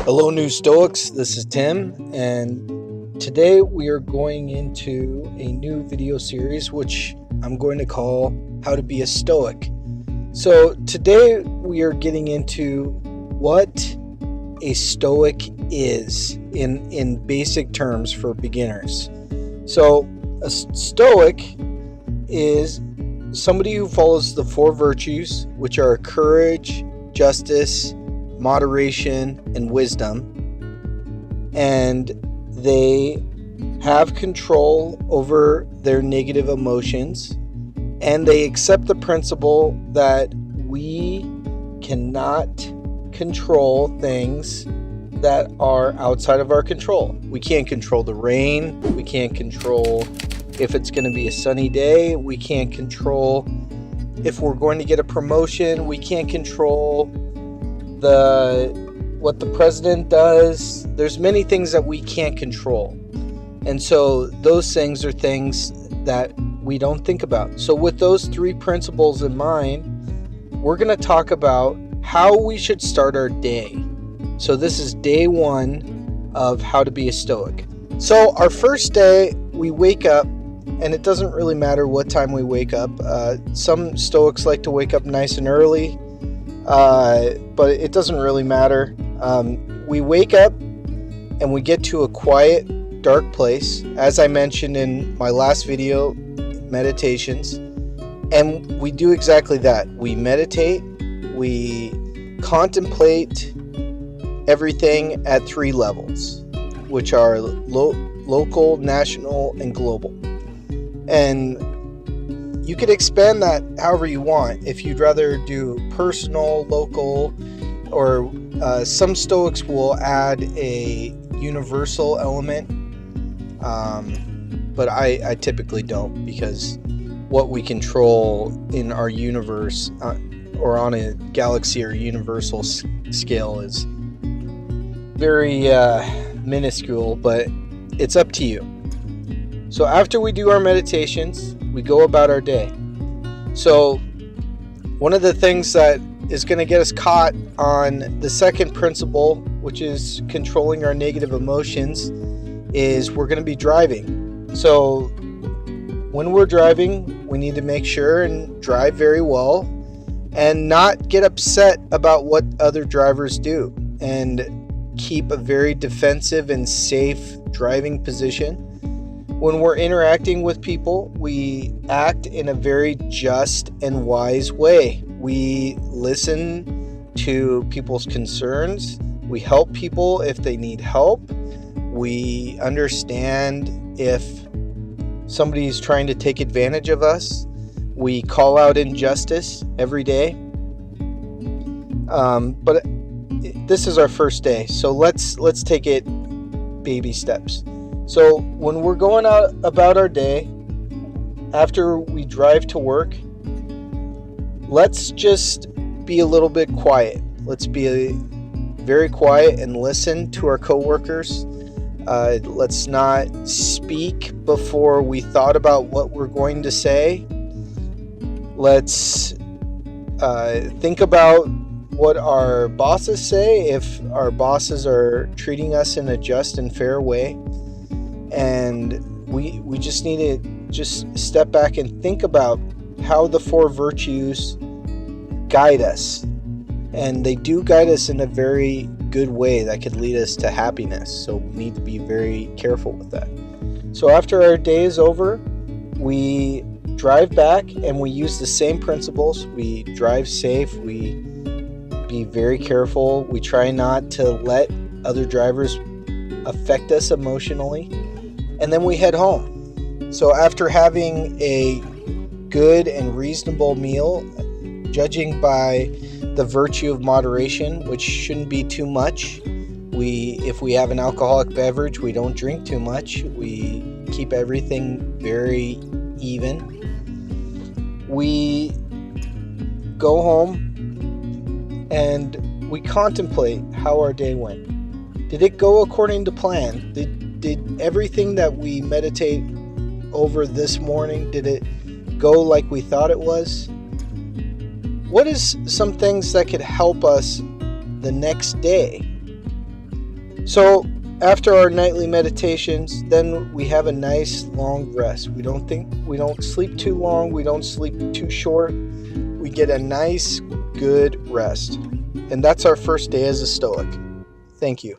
Hello, new Stoics. This is Tim, and today we are going into a new video series which I'm going to call How to Be a Stoic. So, today we are getting into what a Stoic is in basic terms for beginners. So, a Stoic is somebody who follows the four virtues, which are courage, justice, moderation, and wisdom, and they have control over their negative emotions, and they accept the principle that we cannot control things that are outside of our control. We can't control the rain, we can't control if it's going to be a sunny day, we can't control if we're going to get a promotion, we can't control what the president does. There's many things that we can't control, and so those things are things that we don't think about. So with those three principles in mind, we're going to talk about how we should start our day. So this is day one of How to Be a Stoic. So our first day, we wake up, and it doesn't really matter what time we wake up. Some Stoics like to wake up nice and early, but it doesn't really matter. We wake up and we get to a quiet, dark place, as I mentioned in my last video, meditations, and we do exactly that. We meditate, we contemplate everything at three levels, which are local, national, and global. And you could expand that however you want. If you'd rather do personal, local, or some Stoics will add a universal element, but I typically don't, because what we control in our universe or on a galaxy or universal scale is very minuscule, but it's up to you. So after we do our meditations, we go about our day. So one of the things that is going to get us caught on the second principle, which is controlling our negative emotions, is we're going to be driving. So when we're driving, we need to make sure and drive very well and not get upset about what other drivers do, and keep a very defensive and safe driving position. When we're interacting with people, we act in a very just and wise way. We listen to people's concerns. We help people if they need help. We understand if somebody's trying to take advantage of us. We call out injustice every day. But this is our first day, so let's take it baby steps. So when we're going out about our day, after we drive to work, let's just be a little bit quiet. Let's be very quiet and listen to our coworkers. Let's not speak before we thought about what we're going to say. Let's think about what our bosses say, if our bosses are treating us in a just and fair way. And we just need to just step back and think about how the four virtues guide us. And they do guide us in a very good way that could lead us to happiness. So we need to be very careful with that. So after our day is over, we drive back and we use the same principles. We drive safe. We be very careful. We try not to let other drivers affect us emotionally. And then we head home. So after having a good and reasonable meal, judging by the virtue of moderation, which shouldn't be too much. If we have an alcoholic beverage, we don't drink too much. We keep everything very even. We go home and we contemplate how our day went. Did it go according to plan? Did everything that we meditate over this morning, did it go like we thought it was? What is some things that could help us the next day? So after our nightly meditations, then we have a nice long rest. We don't sleep too long, we don't sleep too short. We get a nice good rest. And that's our first day as a Stoic. Thank you.